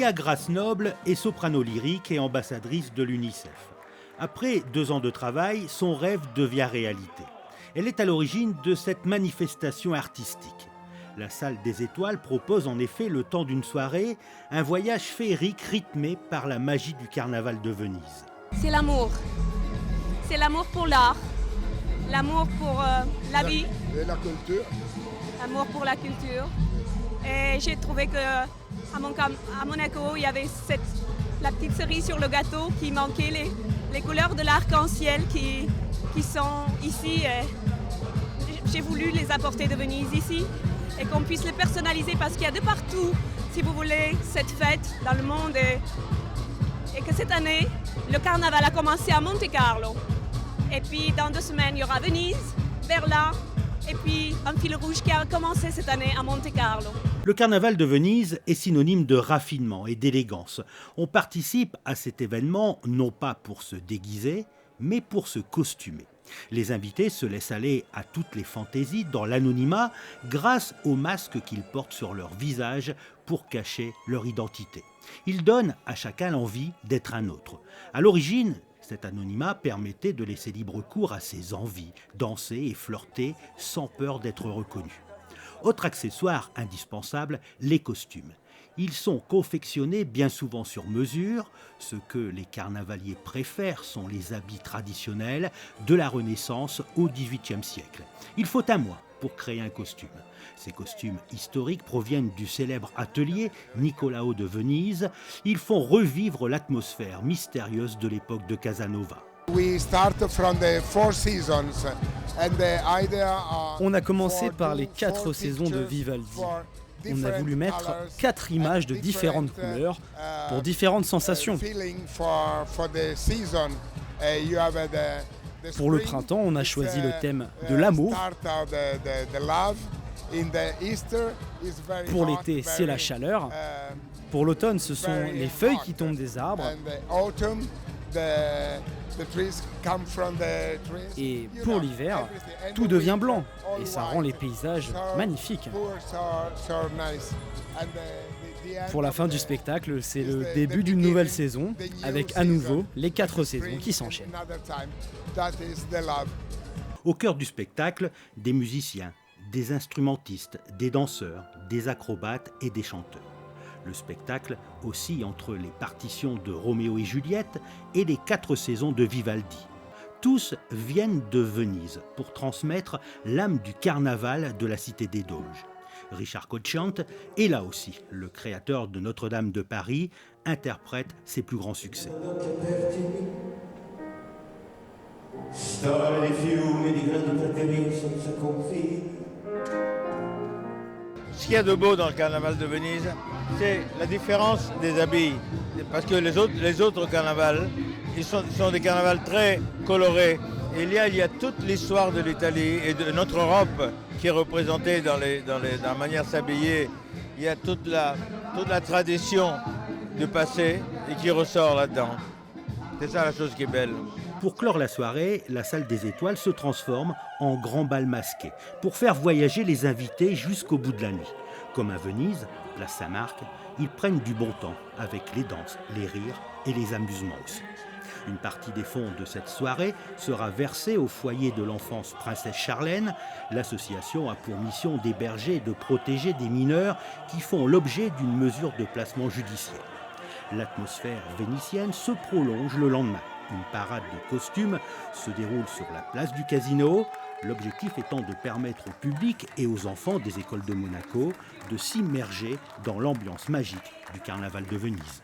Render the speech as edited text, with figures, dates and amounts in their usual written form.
Maria Grace-Noble est soprano lyrique et ambassadrice de l'UNICEF. Après 2 ans de travail, son rêve devient réalité. Elle est à l'origine de cette manifestation artistique. La Salle des Étoiles propose en effet, le temps d'une soirée, un voyage féerique rythmé par la magie du carnaval de Venise. C'est l'amour. C'est l'amour pour l'art, l'amour pour la vie. Et la culture. L'amour pour la culture. Et j'ai trouvé qu'à Monaco, il y avait la petite cerise sur le gâteau qui manquait, les couleurs de l'arc-en-ciel qui sont ici. J'ai voulu les apporter de Venise ici et qu'on puisse les personnaliser parce qu'il y a de partout, si vous voulez, cette fête dans le monde. Et que cette année, le carnaval a commencé à Monte-Carlo. Et puis dans 2 semaines, il y aura Venise, Berlin, et puis un fil rouge qui a commencé cette année à Monte-Carlo. Le carnaval de Venise est synonyme de raffinement et d'élégance. On participe à cet événement non pas pour se déguiser, mais pour se costumer. Les invités se laissent aller à toutes les fantaisies dans l'anonymat grâce aux masques qu'ils portent sur leur visage pour cacher leur identité. Ils donnent à chacun l'envie d'être un autre. À l'origine, cet anonymat permettait de laisser libre cours à ses envies, danser et flirter sans peur d'être reconnu. Autre accessoire indispensable, les costumes. Ils sont confectionnés bien souvent sur mesure. Ce que les carnavaliers préfèrent sont les habits traditionnels de la Renaissance au XVIIIe siècle. Il faut un mois pour créer un costume. Ces costumes historiques proviennent du célèbre atelier Nicolao de Venise. Ils font revivre l'atmosphère mystérieuse de l'époque de Casanova. On a commencé par les 4 saisons de Vivaldi. On a voulu mettre 4 images de différentes couleurs pour différentes sensations. Pour le printemps, on a choisi le thème de l'amour. Pour l'été, c'est la chaleur. Pour l'automne, ce sont les feuilles qui tombent des arbres. Et pour l'hiver, tout devient blanc et ça rend les paysages magnifiques. Pour la fin du spectacle, c'est le début d'une nouvelle saison avec à nouveau les 4 saisons qui s'enchaînent. Au cœur du spectacle, des musiciens, des instrumentistes, des danseurs, des acrobates et des chanteurs. Le spectacle oscille entre les partitions de Roméo et Juliette et les 4 saisons de Vivaldi. Tous viennent de Venise pour transmettre l'âme du carnaval de la Cité des Doges. Richard Cocciante est là aussi, le créateur de Notre-Dame de Paris, interprète ses plus grands succès. Ce qu'il y a de beau dans le carnaval de Venise, c'est la différence des habits. Parce que les autres carnavals, ils sont des carnavals très colorés. Et il y a toute l'histoire de l'Italie et de notre Europe qui est représentée dans la manière de s'habiller. Il y a toute la tradition du passé et qui ressort là-dedans. C'est ça la chose qui est belle. Pour clore la soirée, la Salle des Étoiles se transforme en grand bal masqué pour faire voyager les invités jusqu'au bout de la nuit. Comme à Venise, place Saint-Marc, ils prennent du bon temps avec les danses, les rires et les amusements aussi. Une partie des fonds de cette soirée sera versée au foyer de l'enfance Princesse Charlène. L'association a pour mission d'héberger et de protéger des mineurs qui font l'objet d'une mesure de placement judiciaire. L'atmosphère vénitienne se prolonge le lendemain. Une parade de costumes se déroule sur la place du Casino, l'objectif étant de permettre au public et aux enfants des écoles de Monaco de s'immerger dans l'ambiance magique du carnaval de Venise.